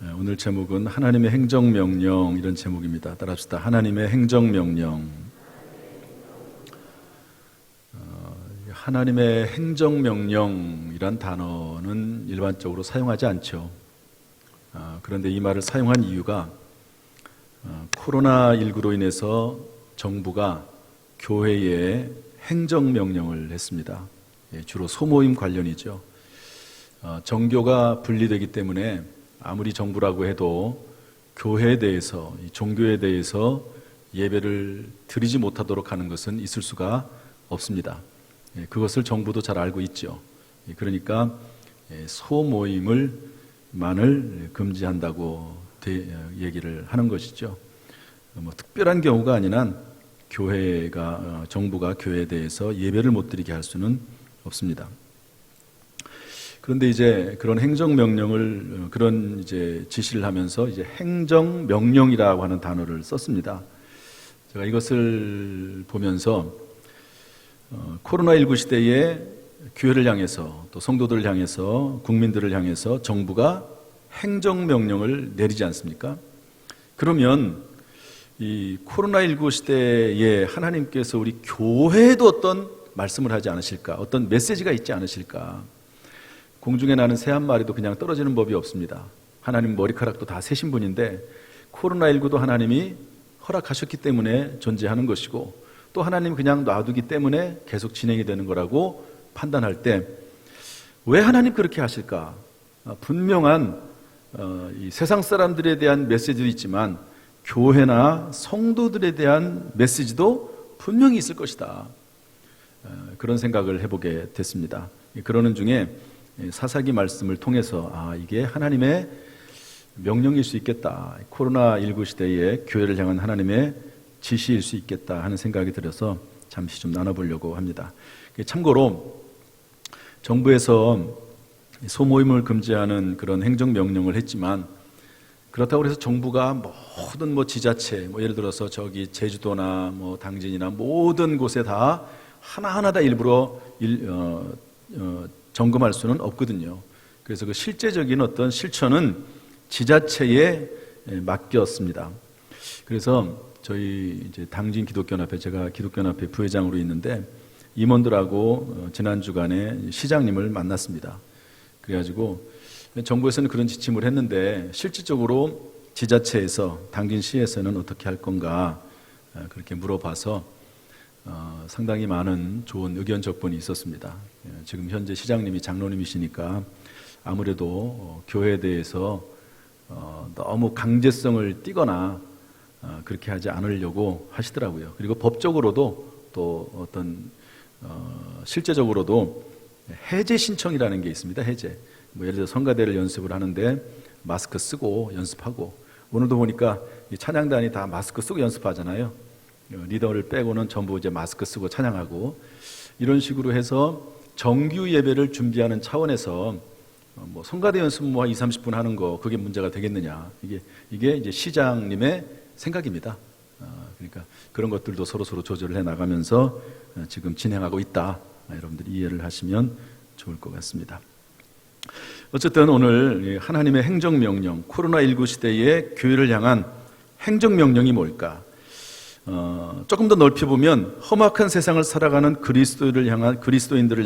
오늘 제목은 하나님의 행정명령, 이런 제목입니다. 따라합시다. 하나님의 행정명령. 하나님의 행정명령이란 단어는 일반적으로 사용하지 않죠. 그런데 이 말을 사용한 이유가 코로나19로 인해서 정부가 교회에 행정명령을 했습니다. 주로 소모임 관련이죠. 정교가 분리되기 때문에 아무리 정부라고 해도 교회에 대해서, 종교에 대해서 예배를 드리지 못하도록 하는 것은 있을 수가 없습니다. 그것을 정부도 잘 알고 있죠. 그러니까 소모임을 금지한다고 얘기를 하는 것이죠. 특별한 경우가 아니라 정부가 교회에 대해서 예배를 못 드리게 할 수는 없습니다. 그런데 이제 그런 행정명령을, 그런 지시를 하면서 행정명령이라고 하는 단어를 썼습니다. 제가 이것을 보면서 코로나19 시대에 교회를 향해서, 또 성도들을 향해서, 국민들을 향해서 정부가 행정명령을 내리지 않습니까? 그러면 이 코로나19 시대에 하나님께서 우리 교회에도 어떤 말씀을 하지 않으실까? 어떤 메시지가 있지 않으실까? 공중에 나는 새 한 마리도 그냥 떨어지는 법이 없습니다. 하나님 머리카락도 다 세신 분인데 코로나19도 하나님이 허락하셨기 때문에 존재하는 것이고, 또 하나님 그냥 놔두기 때문에 계속 진행이 되는 거라고 판단할 때 왜 하나님 그렇게 하실까? 분명한 이 세상 사람들에 대한 메시지도 있지만 교회나 성도들에 대한 메시지도 분명히 있을 것이다. 그런 생각을 해보게 됐습니다. 그러는 중에 사사기 말씀을 통해서 이게 하나님의 명령일 수 있겠다. 코로나19 시대에 교회를 향한 하나님의 지시일 수 있겠다 하는 생각이 들어서 잠시 좀 나눠보려고 합니다. 참고로 정부에서 소모임을 금지하는 그런 행정명령을 했지만, 그렇다고 해서 정부가 모든 지자체, 예를 들어서 저기 제주도나 당진이나 모든 곳에 다 하나하나 다 일부러 점검할 수는 없거든요. 그래서 그 실제적인 어떤 실천은 지자체에 맡겼습니다. 그래서 저희 당진 기독교연합회, 제가 기독교연합회 부회장으로 있는데 임원들하고 지난 주간에 시장님을 만났습니다. 그래가지고 정부에서는 그런 지침을 했는데 실질적으로 지자체에서, 당진시에서는 어떻게 할 건가 그렇게 물어봐서 상당히 많은 좋은 의견 접근이 있었습니다. 지금 현재 시장님이 장로님이시니까 아무래도 교회에 대해서 너무 강제성을 띠거나 그렇게 하지 않으려고 하시더라고요. 그리고 법적으로도 또 어떤 실제적으로도 해제 신청이라는 게 있습니다. 해제. 예를 들어 성가대를 연습을 하는데 마스크 쓰고 연습하고, 오늘도 보니까 이 찬양단이 다 마스크 쓰고 연습하잖아요. 리더를 빼고는 전부 마스크 쓰고 찬양하고, 이런 식으로 해서 정규 예배를 준비하는 차원에서 성가대 연습 2, 30분 하는 거, 그게 문제가 되겠느냐. 이게 이제 시장님의 생각입니다. 그러니까 그런 것들도 서로 조절을 해 나가면서 지금 진행하고 있다. 여러분들이 이해를 하시면 좋을 것 같습니다. 어쨌든 오늘 하나님의 행정명령, 코로나19 시대의 교회를 향한 행정명령이 뭘까? 조금 더 넓혀보면 험악한 세상을 살아가는 그리스도인들을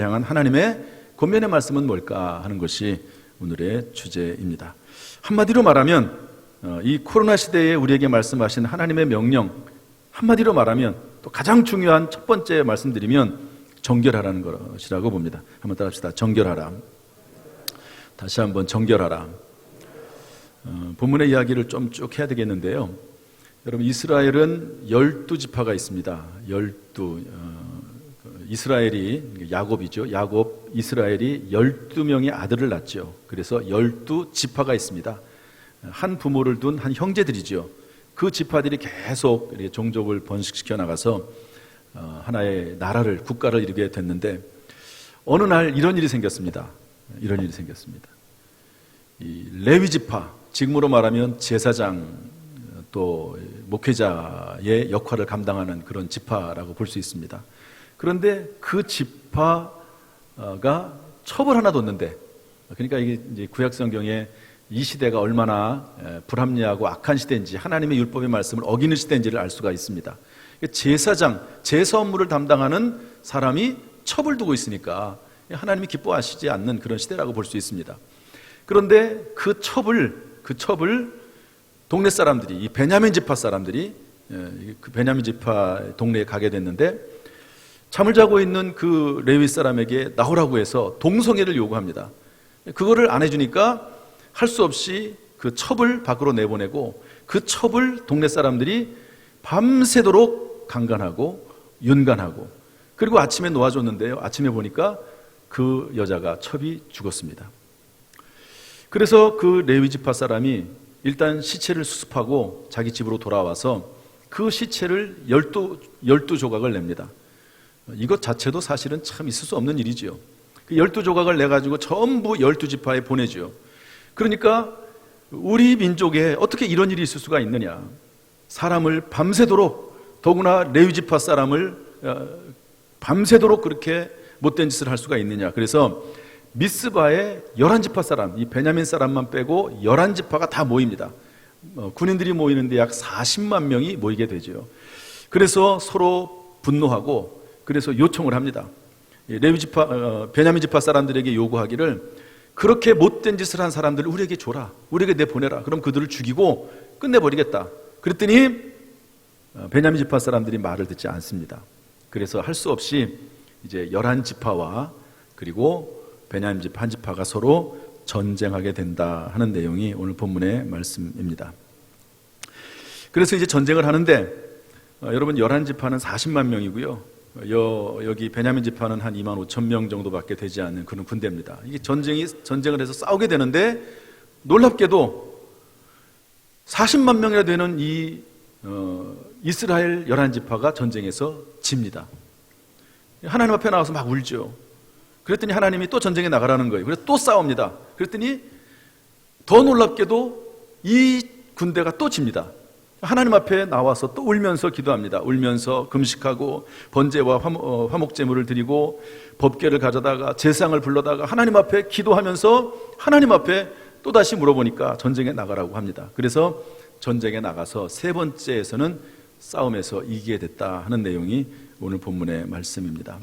향한 하나님의 권면의 말씀은 뭘까 하는 것이 오늘의 주제입니다. 한마디로 말하면 이 코로나 시대에 우리에게 말씀하신 하나님의 명령, 한마디로 말하면 또 가장 중요한 첫 번째 말씀드리면 정결하라는 것이라고 봅니다. 한번 따라합시다. 정결하라. 다시 한번 정결하라. 본문의 이야기를 좀 쭉 해야 되겠는데요. 여러분, 이스라엘은 12지파가 있습니다. 이스라엘이 야곱이죠. 이스라엘이 12명의 아들을 낳죠. 그래서 12지파가 있습니다. 한 부모를 둔 한 형제들이죠. 그 지파들이 계속 종족을 번식시켜 나가서 하나의 국가를 이루게 됐는데, 어느 날 이런 일이 생겼습니다. 이 레위 지파, 지금으로 말하면 제사장, 또 목회자의 역할을 감당하는 그런 지파라고 볼 수 있습니다. 그런데 그 지파가 첩을 하나 뒀는데, 그러니까 이게 이제 구약 성경에 이 시대가 얼마나 불합리하고 악한 시대인지, 하나님의 율법의 말씀을 어기는 시대인지를 알 수가 있습니다. 제사장, 제사 업무를 담당하는 사람이 첩을 두고 있으니까 하나님이 기뻐하시지 않는 그런 시대라고 볼 수 있습니다. 그런데 그 첩을 동네 사람들이, 이 베냐민 지파 사람들이, 그 베냐민 지파 동네에 가게 됐는데, 잠을 자고 있는 그 레위 사람에게 나오라고 해서 동성애를 요구합니다. 그거를 안 해주니까 할 수 없이 그 첩을 밖으로 내보내고, 그 첩을 동네 사람들이 밤새도록 강간하고 윤간하고, 그리고 아침에 놓아줬는데요, 아침에 보니까 그 여자가, 첩이 죽었습니다. 그래서 그 레위 지파 사람이 일단 시체를 수습하고 자기 집으로 돌아와서 그 시체를 12조각을 냅니다. 이것 자체도 사실은 참 있을 수 없는 일이지요. 그 12조각을 내가지고 전부 12지파에 보내죠. 그러니까 우리 민족에 어떻게 이런 일이 있을 수가 있느냐. 사람을 밤새도록, 더구나 레위지파 사람을 밤새도록 그렇게 못된 짓을 할 수가 있느냐. 그래서 미스바에 11지파 사람, 이 베냐민 사람만 빼고 11지파가 다 모입니다. 군인들이 모이는데 약 40만 명이 모이게 되죠. 그래서 서로 분노하고, 그래서 요청을 합니다. 레위지파, 베냐민 지파 사람들에게 요구하기를, 그렇게 못된 짓을 한 사람들을 우리에게 줘라, 우리에게 내보내라. 그럼 그들을 죽이고 끝내버리겠다. 그랬더니 베냐민 지파 사람들이 말을 듣지 않습니다. 그래서 할 수 없이 이제 11지파와 그리고 베냐민 지파 한 지파가 서로 전쟁하게 된다 하는 내용이 오늘 본문의 말씀입니다. 그래서 이제 전쟁을 하는데, 여러분 11지파는 40만 명이고요. 여기 베냐민 지파는 한 2만 5천 명 정도밖에 되지 않는 그런 군대입니다. 이게 전쟁을 해서 싸우게 되는데, 놀랍게도 40만 명이나 되는 이 이스라엘 11지파가 전쟁에서 집니다. 하나님 앞에 나와서 막 울죠. 그랬더니 하나님이 또 전쟁에 나가라는 거예요. 그래서 또 싸웁니다. 그랬더니 더 놀랍게도 이 군대가 또 집니다. 하나님 앞에 나와서 또 울면서 기도합니다. 울면서 금식하고 번제와 화목제물을 드리고 법궤를 가져다가 제상을 불러다가 하나님 앞에 기도하면서 하나님 앞에 또다시 물어보니까 전쟁에 나가라고 합니다. 그래서 전쟁에 나가서 세 번째에서는 싸움에서 이기게 됐다 하는 내용이 오늘 본문의 말씀입니다.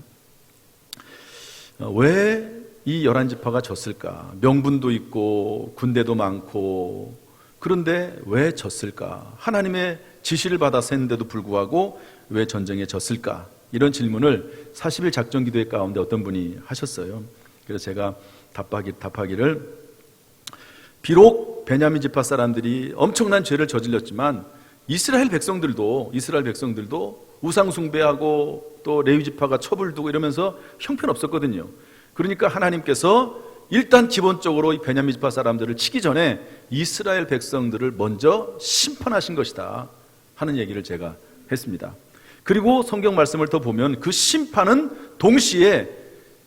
왜 이 11지파가 졌을까? 명분도 있고 군대도 많고, 그런데 왜 졌을까? 하나님의 지시를 받아서 했는데도 불구하고 왜 전쟁에 졌을까? 이런 질문을 40일 작전 기도회 가운데 어떤 분이 하셨어요. 그래서 제가 답하기를, 비록 베냐민 지파 사람들이 엄청난 죄를 저질렀지만 이스라엘 백성들도 우상 숭배하고 또 레위 지파가 첩을 두고 이러면서 형편없었거든요. 그러니까 하나님께서 일단 기본적으로 이 베냐민 지파 사람들을 치기 전에 이스라엘 백성들을 먼저 심판하신 것이다 하는 얘기를 제가 했습니다. 그리고 성경 말씀을 더 보면 그 심판은 동시에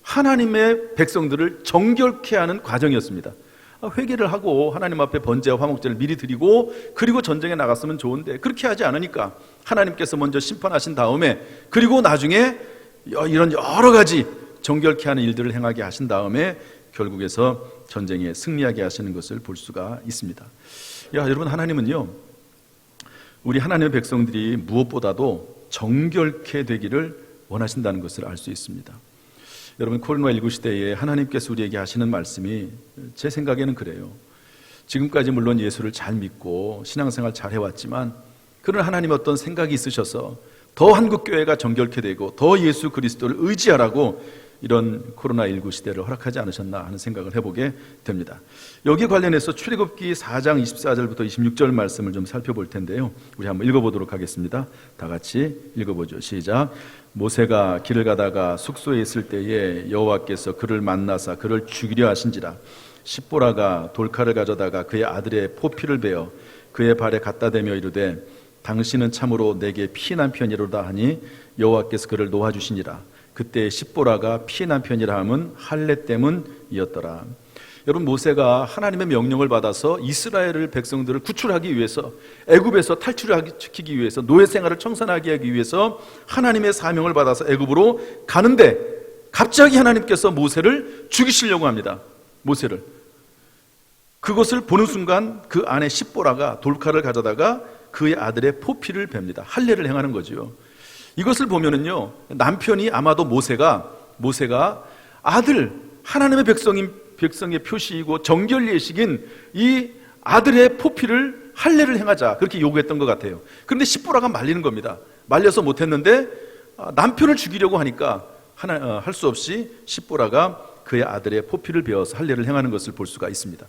하나님의 백성들을 정결케 하는 과정이었습니다. 회개를 하고 하나님 앞에 번제와 화목제를 미리 드리고 그리고 전쟁에 나갔으면 좋은데, 그렇게 하지 않으니까 하나님께서 먼저 심판하신 다음에, 그리고 나중에 이런 여러 가지 정결케 하는 일들을 행하게 하신 다음에 결국에서 전쟁에 승리하게 하시는 것을 볼 수가 있습니다. 여러분, 하나님은요, 우리 하나님의 백성들이 무엇보다도 정결케 되기를 원하신다는 것을 알 수 있습니다. 여러분, 코로나19 시대에 하나님께서 우리에게 하시는 말씀이 제 생각에는 그래요. 지금까지 물론 예수를 잘 믿고 신앙생활 잘 해왔지만, 그런 하나님 어떤 생각이 있으셔서 더 한국교회가 정결케 되고 더 예수 그리스도를 의지하라고 이런 코로나19 시대를 허락하지 않으셨나 하는 생각을 해보게 됩니다. 여기에 관련해서 출애굽기 4장 24절부터 26절 말씀을 좀 살펴볼 텐데요, 우리 한번 읽어보도록 하겠습니다. 다 같이 읽어보죠. 시작. 모세가 길을 가다가 숙소에 있을 때에 여호와께서 그를 만나사 그를 죽이려 하신지라. 십보라가 돌칼을 가져다가 그의 아들의 포피를 베어 그의 발에 갖다 대며 이르되 당신은 참으로 내게 피난 편이로다 하니 여호와께서 그를 놓아주시니라. 그때 십보라가 피난 편이라 함은 할례 때문이었더라. 여러분, 모세가 하나님의 명령을 받아서 이스라엘 백성들을 구출하기 위해서, 애굽에서 탈출시키기 위해서, 노예 생활을 청산하게 하기 위해서 하나님의 사명을 받아서 애굽으로 가는데, 갑자기 하나님께서 모세를 죽이시려고 합니다. 모세를. 그것을 보는 순간 그 안에 십보라가 돌칼을 가져다가 그의 아들의 포피를 베입니다. 할례를 행하는 거지요. 이것을 보면은요, 남편이 아마도 모세가 아들, 하나님의 백성의 표시이고 정결 예식인 이 아들의 포피를 할례를 행하자, 그렇게 요구했던 것 같아요. 그런데 십보라가 말리는 겁니다. 말려서 못했는데 남편을 죽이려고 하니까 할 수 없이 십보라가 그의 아들의 포피를 베어서 할례를 행하는 것을 볼 수가 있습니다.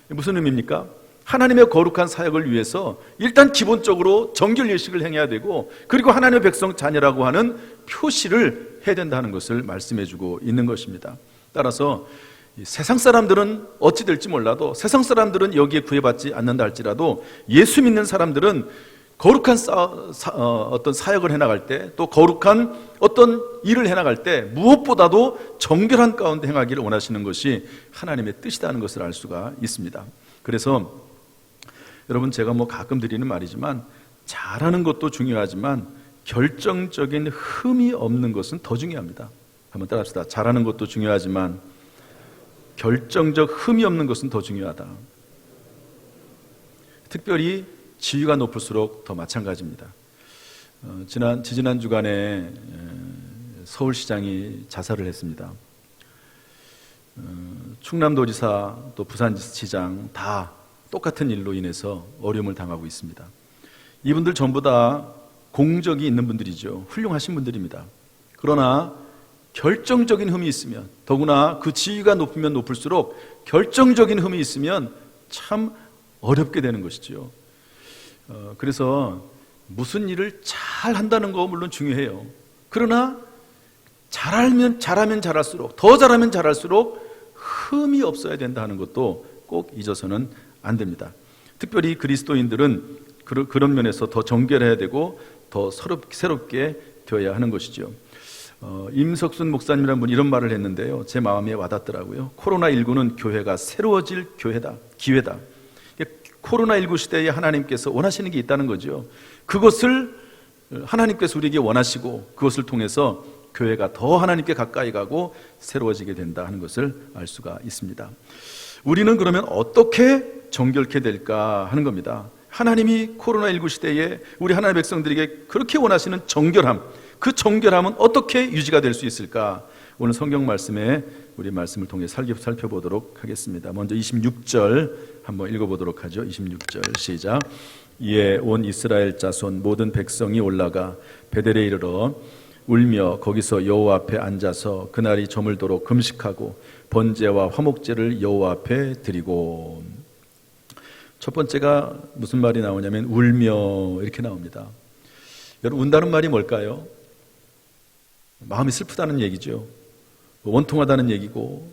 무슨 의미입니까? 하나님의 거룩한 사역을 위해서 일단 기본적으로 정결 예식을 행해야 되고, 그리고 하나님의 백성 자녀라고 하는 표시를 해야 된다는 것을 말씀해주고 있는 것입니다. 따라서 세상 사람들은 어찌 될지 몰라도, 세상 사람들은 여기에 구애받지 않는다 할지라도, 예수 믿는 사람들은 거룩한 어떤 사역을 해나갈 때, 또 거룩한 어떤 일을 해나갈 때 무엇보다도 정결한 가운데 행하기를 원하시는 것이 하나님의 뜻이라는 것을 알 수가 있습니다. 그래서 여러분, 제가 가끔 드리는 말이지만, 잘하는 것도 중요하지만 결정적인 흠이 없는 것은 더 중요합니다. 한번 따라합시다. 잘하는 것도 중요하지만 결정적 흠이 없는 것은 더 중요하다. 특별히 지위가 높을수록 더 마찬가지입니다. 지난 주간에 서울시장이 자살을 했습니다. 충남도지사 또 부산시장 다 똑같은 일로 인해서 어려움을 당하고 있습니다. 이분들 전부 다 공적이 있는 분들이죠. 훌륭하신 분들입니다. 그러나 결정적인 흠이 있으면, 더구나 그 지위가 높으면 높을수록 결정적인 흠이 있으면 참 어렵게 되는 것이죠. 그래서 무슨 일을 잘 한다는 거 물론 중요해요. 그러나 잘하면 잘할수록, 더 잘하면 잘할수록 흠이 없어야 된다 하는 것도 꼭 잊어서는 안 됩니다. 특별히 그리스도인들은 그런 면에서 더 정결해야 되고 더 새롭게 되어야 하는 것이죠. 임석순 목사님이라는 분이 이런 말을 했는데요, 제 마음에 와닿더라고요. 코로나19는 교회가 새로워질 기회다. 코로나19 시대에 하나님께서 원하시는 게 있다는 거죠. 그것을 하나님께서 우리에게 원하시고, 그것을 통해서 교회가 더 하나님께 가까이 가고 새로워지게 된다 하는 것을 알 수가 있습니다. 우리는 그러면 어떻게 정결케 될까 하는 겁니다. 하나님이 코로나19 시대에 우리 하나님의 백성들에게 그렇게 원하시는 정결함, 그 정결함은 어떻게 유지가 될 수 있을까? 오늘 성경 말씀에 우리 말씀을 통해 살펴보도록 하겠습니다. 먼저 26절 한번 읽어보도록 하죠. 26절 시작. 이에 온 이스라엘 자손 모든 백성이 올라가 베델에 이르러 울며 거기서 여호와 앞에 앉아서 그날이 저물도록 금식하고 번제와 화목제를 여호와 앞에 드리고. 첫 번째가 무슨 말이 나오냐면 울며 이렇게 나옵니다. 여러분, 운다는 말이 뭘까요? 마음이 슬프다는 얘기죠. 원통하다는 얘기고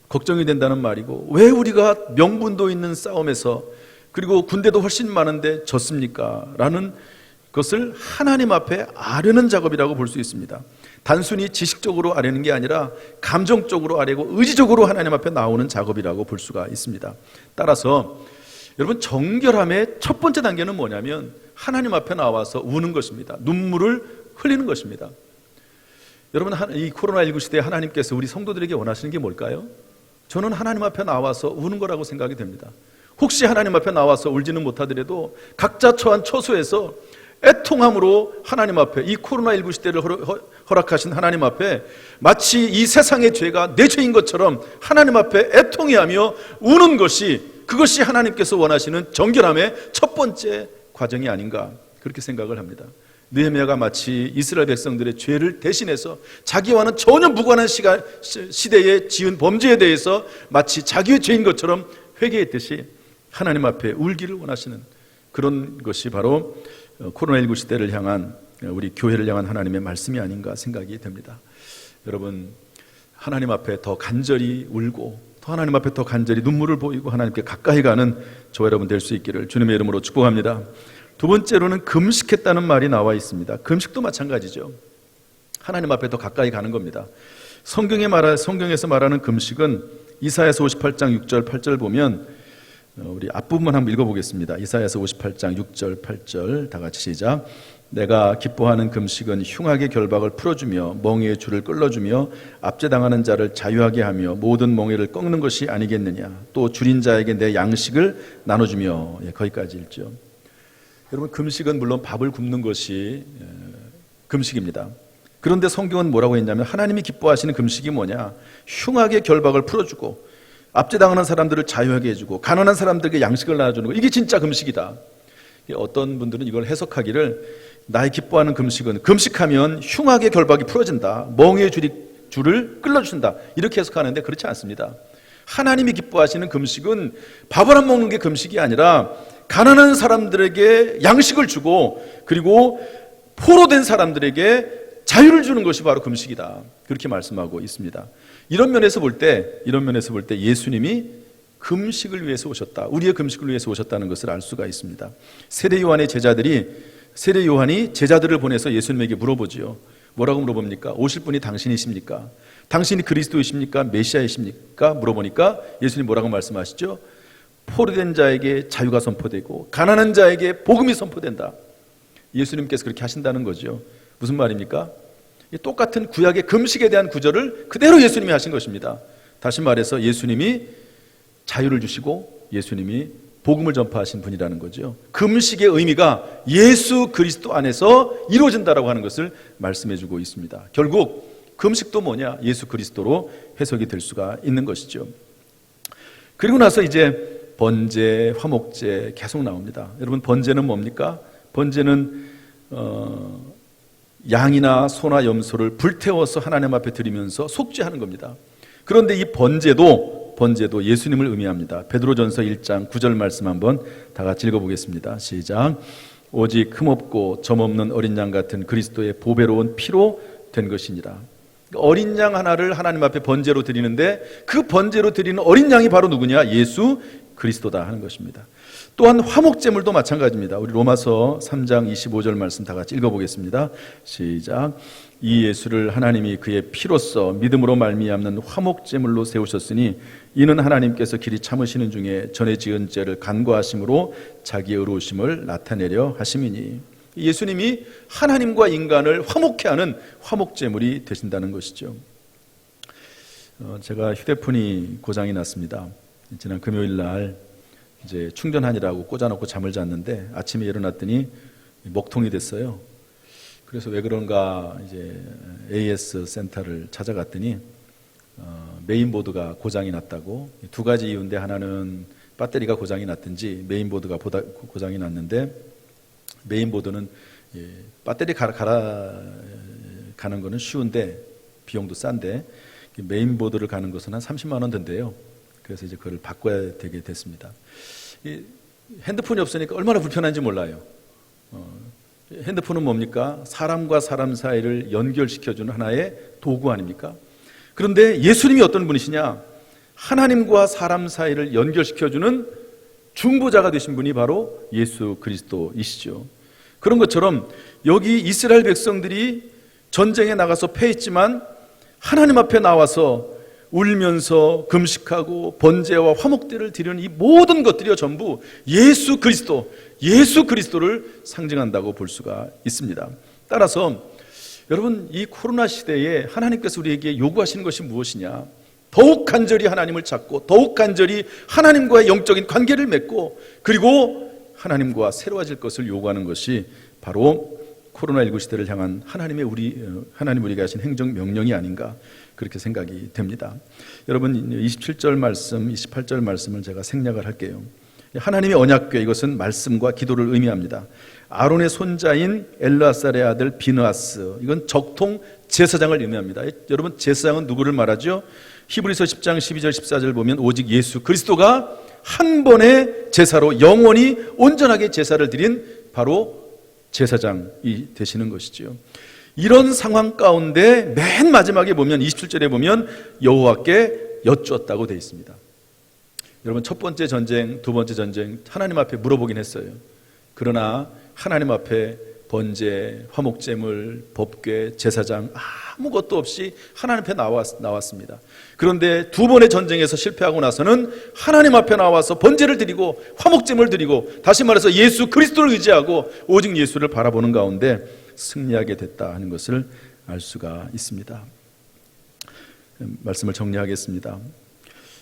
걱정이 된다는 말이고, 왜 우리가 명분도 있는 싸움에서, 그리고 군대도 훨씬 많은데 졌습니까? 라는 것을 하나님 앞에 아뢰는 작업이라고 볼 수 있습니다. 단순히 지식적으로 아뢰는 게 아니라 감정적으로 아뢰고 의지적으로 하나님 앞에 나오는 작업이라고 볼 수가 있습니다. 따라서 여러분, 정결함의 첫 번째 단계는 뭐냐면 하나님 앞에 나와서 우는 것입니다. 눈물을 흘리는 것입니다. 여러분, 이 코로나19 시대에 하나님께서 우리 성도들에게 원하시는 게 뭘까요? 저는 하나님 앞에 나와서 우는 거라고 생각이 됩니다. 혹시 하나님 앞에 나와서 울지는 못하더라도 각자 처한 처소에서 애통함으로 하나님 앞에, 이 코로나19 시대를 허락하신 하나님 앞에 마치 이 세상의 죄가 내 죄인 것처럼 하나님 앞에 애통해하며 우는 것이, 그것이 하나님께서 원하시는 정결함의 첫 번째 과정이 아닌가, 그렇게 생각을 합니다. 느헤미야가 마치 이스라엘 백성들의 죄를 대신해서 자기와는 전혀 무관한 시대에 지은 범죄에 대해서 마치 자기의 죄인 것처럼 회개했듯이 하나님 앞에 울기를 원하시는 그런 것이 바로 코로나19 시대를 향한, 우리 교회를 향한 하나님의 말씀이 아닌가 생각이 됩니다. 여러분, 하나님 앞에 더 간절히 울고 또 하나님 앞에 더 간절히 눈물을 보이고 하나님께 가까이 가는 저와 여러분 될 수 있기를 주님의 이름으로 축복합니다. 두 번째로는 금식했다는 말이 나와 있습니다. 금식도 마찬가지죠. 하나님 앞에 더 가까이 가는 겁니다. 성경에서 말하는 금식은 이사야서 58장 6절 8절 보면, 우리 앞부분 한번 읽어보겠습니다. 이사야서 58장 6절 8절 다 같이 시작. 내가 기뻐하는 금식은 흉악의 결박을 풀어주며 멍에의 줄을 끌어주며 압제당하는 자를 자유하게 하며 모든 멍에를 꺾는 것이 아니겠느냐. 또 줄인 자에게 내 양식을 나눠주며. 거기까지 읽죠. 여러분, 금식은 물론 밥을 굶는 것이 금식입니다. 그런데 성경은 뭐라고 했냐면 하나님이 기뻐하시는 금식이 뭐냐. 흉악의 결박을 풀어주고 압제당하는 사람들을 자유하게 해주고 가난한 사람들에게 양식을 나눠주는 거, 이게 진짜 금식이다. 어떤 분들은 이걸 해석하기를 나의 기뻐하는 금식은 금식하면 흉악의 결박이 풀어진다, 멍에의 줄을 끌어준다, 이렇게 해석하는데 그렇지 않습니다. 하나님이 기뻐하시는 금식은 밥을 안 먹는 게 금식이 아니라 가난한 사람들에게 양식을 주고 그리고 포로된 사람들에게 자유를 주는 것이 바로 금식이다, 그렇게 말씀하고 있습니다. 이런 면에서 볼 때 예수님이 금식을 위해서 오셨다, 우리의 금식을 위해서 오셨다는 것을 알 수가 있습니다. 세례 요한이 제자들을 보내서 예수님에게 물어보지요. 뭐라고 물어봅니까? 오실 분이 당신이십니까? 당신이 그리스도이십니까? 메시아이십니까? 물어보니까 예수님 뭐라고 말씀하시죠? 포로된 자에게 자유가 선포되고 가난한 자에게 복음이 선포된다. 예수님께서 그렇게 하신다는 거죠. 무슨 말입니까? 똑같은 구약의 금식에 대한 구절을 그대로 예수님이 하신 것입니다. 다시 말해서 예수님이 자유를 주시고 예수님이 복음을 전파하신 분이라는 거죠. 금식의 의미가 예수 그리스도 안에서 이루어진다라고 하는 것을 말씀해주고 있습니다. 결국 금식도 뭐냐? 예수 그리스도로 해석이 될 수가 있는 것이죠. 그리고 나서 이제 번제, 화목제 계속 나옵니다. 여러분, 번제는 뭡니까? 번제는 양이나 소나 염소를 불태워서 하나님 앞에 드리면서 속죄하는 겁니다. 그런데 이 번제도 예수님을 의미합니다. 베드로전서 1장 9절 말씀 한번 다 같이 읽어보겠습니다. 시작. 오직 흠없고 점없는 어린 양 같은 그리스도의 보배로운 피로 된 것이니라. 어린 양 하나를 하나님 앞에 번제로 드리는데 그 번제로 드리는 어린 양이 바로 누구냐? 예수 그리스도다 하는 것입니다. 또한 화목제물도 마찬가지입니다. 우리 로마서 3장 25절 말씀 다 같이 읽어보겠습니다. 시작. 이 예수를 하나님이 그의 피로써 믿음으로 말미암는 화목제물로 세우셨으니 이는 하나님께서 길이 참으시는 중에 전에 지은 죄를 간과하심으로 자기의 의로우심을 나타내려 하심이니, 예수님이 하나님과 인간을 화목케 하는 화목제물이 되신다는 것이죠. 제가 휴대폰이 고장이 났습니다. 지난 금요일 날 이제 충전하느라고 꽂아놓고 잠을 잤는데 아침에 일어났더니 먹통이 됐어요. 그래서 왜 그런가 이제 AS 센터를 찾아갔더니 메인보드가 고장이 났다고. 두 가지 이유인데 하나는 배터리가 고장이 났든지 메인보드가 고장이 났는데, 메인보드는 배터리 갈아가는 거는 쉬운데 비용도 싼데 메인보드를 가는 것은 한 30만 원 든대요. 그래서 이제 그걸 바꿔야 되게 됐습니다. 핸드폰이 없으니까 얼마나 불편한지 몰라요. 핸드폰은 뭡니까? 사람과 사람 사이를 연결시켜주는 하나의 도구 아닙니까? 그런데 예수님이 어떤 분이시냐? 하나님과 사람 사이를 연결시켜주는 중보자가 되신 분이 바로 예수 그리스도이시죠. 그런 것처럼 여기 이스라엘 백성들이 전쟁에 나가서 패했지만 하나님 앞에 나와서 울면서 금식하고 번제와 화목제를 드리는 이 모든 것들이 전부 예수 그리스도를 상징한다고 볼 수가 있습니다. 따라서 여러분, 이 코로나 시대에 하나님께서 우리에게 요구하시는 것이 무엇이냐? 더욱 간절히 하나님을 찾고 더욱 간절히 하나님과의 영적인 관계를 맺고 그리고 하나님과 새로워질 것을 요구하는 것이 바로 코로나19 시대를 향한 하나님 우리에게 하신 행정 명령이 아닌가, 그렇게 생각이 됩니다. 여러분, 27절 말씀, 28절 말씀을 제가 생략을 할게요. 하나님의 언약궤, 이것은 말씀과 기도를 의미합니다. 아론의 손자인 엘르아살의 아들 비느하스, 이건 적통 제사장을 의미합니다. 여러분, 제사장은 누구를 말하죠? 히브리서 10장 12절 14절 보면 오직 예수 그리스도가 한 번의 제사로 영원히 온전하게 제사를 드린 바로 제사장이 되시는 것이지요. 이런 상황 가운데 맨 마지막에 보면 27절에 보면 여호와께 여쭈었다고 되어 있습니다. 여러분, 첫 번째 전쟁, 두 번째 전쟁 하나님 앞에 물어보긴 했어요. 그러나 하나님 앞에 번제, 화목제물, 법궤, 제사장 아무것도 없이 하나님 앞에 나왔습니다. 그런데 두 번의 전쟁에서 실패하고 나서는 하나님 앞에 나와서 번제를 드리고 화목제물을 드리고, 다시 말해서 예수 그리스도를 의지하고 오직 예수를 바라보는 가운데 승리하게 됐다 하는 것을 알 수가 있습니다. 말씀을 정리하겠습니다.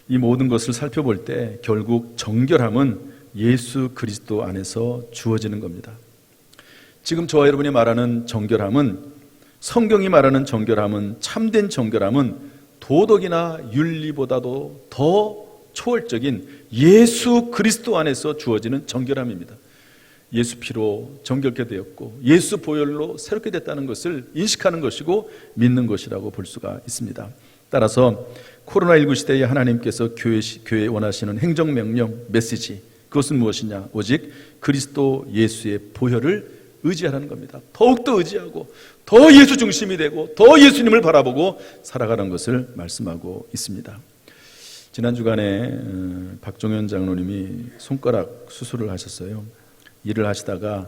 이 모든 것을 살펴볼 때 결국 정결함은 예수 그리스도 안에서 주어지는 겁니다. 지금 저와 여러분이 말하는 정결함은, 성경이 말하는 정결함은, 참된 정결함은 도덕이나 윤리보다도 더 초월적인 예수 그리스도 안에서 주어지는 정결함입니다. 예수 피로 정결케 되었고 예수 보혈로 새롭게 됐다는 것을 인식하는 것이고 믿는 것이라고 볼 수가 있습니다. 따라서 코로나19 시대에 하나님께서 교회에 원하시는 행정명령, 메시지, 그것은 무엇이냐? 오직 그리스도 예수의 보혈을 의지하라는 겁니다. 더욱더 의지하고 더 예수 중심이 되고 더 예수님을 바라보고 살아가는 것을 말씀하고 있습니다. 지난 주간에 박종현 장로님이 손가락 수술을 하셨어요. 일을 하시다가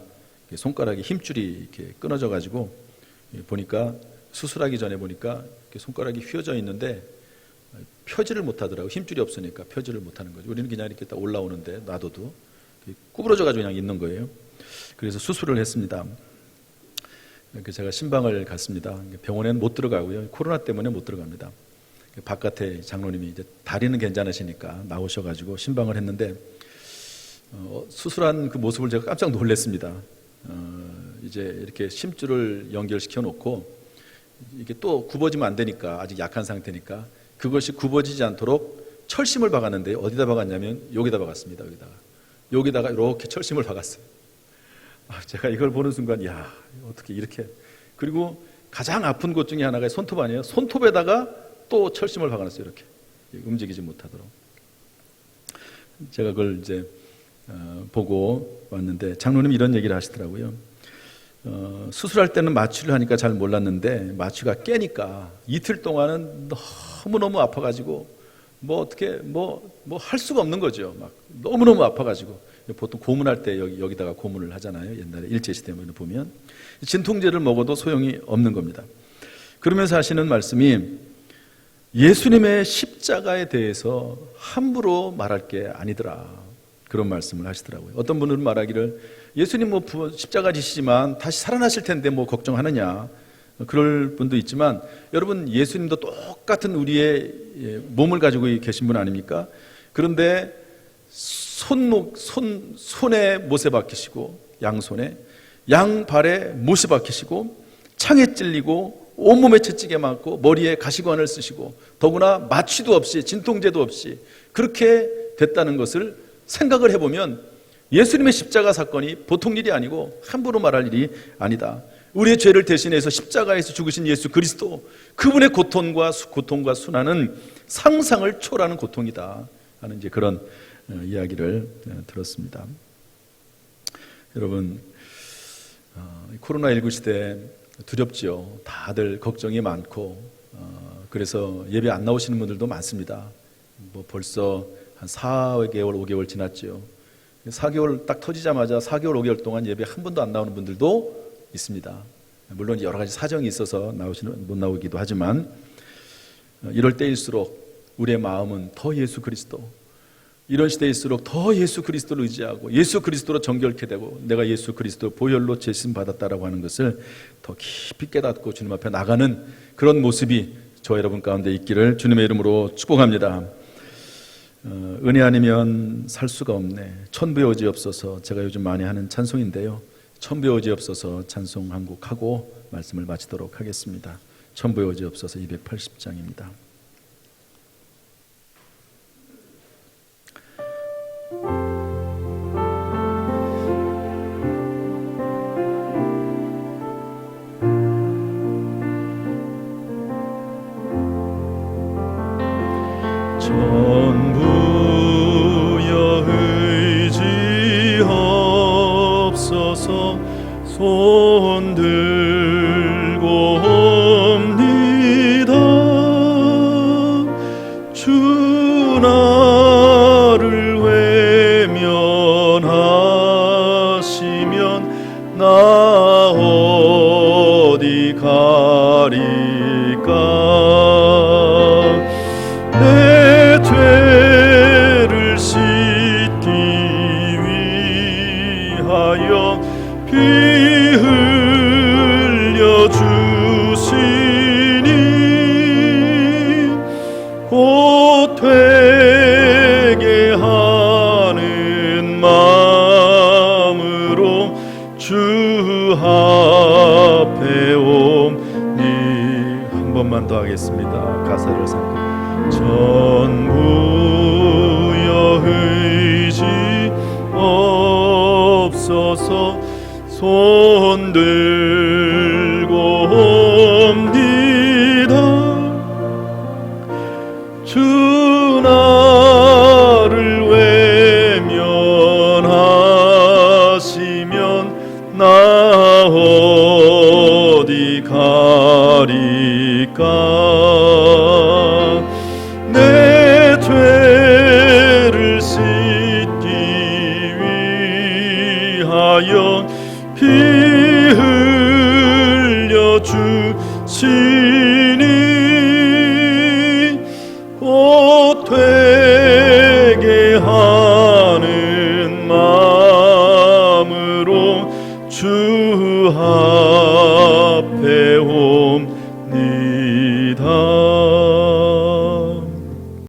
손가락에 힘줄이 이렇게 끊어져 가지고 보니까, 수술하기 전에 보니까 손가락이 휘어져 있는데 펴지를 못하더라고요. 힘줄이 없으니까 펴지를 못하는 거죠. 우리는 그냥 이렇게 딱 올라오는데 놔둬도 구부러져 가지고 그냥 있는 거예요. 그래서 수술을 했습니다. 제가 신방을 갔습니다. 병원에는 못 들어가고요. 코로나 때문에 못 들어갑니다. 바깥에 장로님이 이제 다리는 괜찮으시니까 나오셔가지고 신방을 했는데, 수술한 그 모습을 제가 깜짝 놀랐습니다. 이제 이렇게 심줄을 연결시켜 놓고 이게 또 굽어지면 안 되니까, 아직 약한 상태니까 그것이 굽어지지 않도록 철심을 박았는데, 어디다 박았냐면 여기다 박았습니다. 여기다가 이렇게 철심을 박았어요. 제가 이걸 보는 순간, 야, 어떻게 이렇게. 그리고 가장 아픈 곳 중에 하나가 손톱 아니에요? 손톱에다가 또 철심을 박아놨어요. 이렇게 움직이지 못하도록. 제가 그걸 이제 보고 왔는데, 장로님이 이런 얘기를 하시더라고요. 수술할 때는 마취를 하니까 잘 몰랐는데 마취가 깨니까 이틀 동안은 너무너무 아파가지고 어떻게 할 수가 없는 거죠. 막 너무너무 아파가지고. 보통 고문할 때 여기다가 고문을 하잖아요. 옛날에 일제시대에 보면 진통제를 먹어도 소용이 없는 겁니다. 그러면서 하시는 말씀이, 예수님의 십자가에 대해서 함부로 말할 게 아니더라, 그런 말씀을 하시더라고요. 어떤 분들은 말하기를, 예수님 십자가 지시지만 다시 살아나실 텐데 걱정하느냐, 그럴 분도 있지만, 여러분 예수님도 똑같은 우리의 몸을 가지고 계신 분 아닙니까? 그런데 손에 못에 박히시고, 양손에, 양발에 못이 박히시고, 창에 찔리고, 온몸에 채찍에 맞고, 머리에 가시관을 쓰시고, 더구나 마취도 없이 진통제도 없이 그렇게 됐다는 것을 생각을 해보면, 예수님의 십자가 사건이 보통 일이 아니고 함부로 말할 일이 아니다. 우리의 죄를 대신해서 십자가에서 죽으신 예수 그리스도, 그분의 고통과 순환은 상상을 초월하는 고통이다 하는 이제 그런 이야기를 들었습니다. 여러분, 코로나19 시대 두렵지요. 다들 걱정이 많고, 그래서 예배 안 나오시는 분들도 많습니다. 벌써 한 4개월, 5개월 지났죠. 4개월 딱 터지자마자 4개월, 5개월 동안 예배 한 번도 안 나오는 분들도 있습니다. 물론 여러 가지 사정이 있어서 못 나오기도 하지만, 이럴 때일수록 우리의 마음은 더 예수 그리스도, 이런 시대일수록 더 예수 그리스도를 의지하고 예수 그리스도로 정결케 되고, 내가 예수 그리스도 보혈로 제신 받았다라고 하는 것을 더 깊이 깨닫고 주님 앞에 나가는 그런 모습이 저 여러분 가운데 있기를 주님의 이름으로 축복합니다. 은혜 아니면 살 수가 없네, 천부의 오지옵소서. 제가 요즘 많이 하는 찬송인데요, 천부의 오지옵소서 찬송 한 곡 하고 말씀을 마치도록 하겠습니다. 천부의 오지옵소서 280장입니다. 천부여 의지옵소서. 손 들고 옵니다. 주 나를 외면하시면 나옵니다. 어디 가리까 내 죄를 씻기 위하여 피 흘려 주시니 곧 되게 하는 마음으로 주 앞에 옴니. 한 번만 더 하겠습니다. 가사를 생각. 전부여 의지 없어서 손 들고 옵니다. 주 나를 외면하시면 나 어디 가리까 내 죄를 씻기 위하여 피 흘려 주시니 곧 되게 하는 마음으로 주 앞에 옵니다.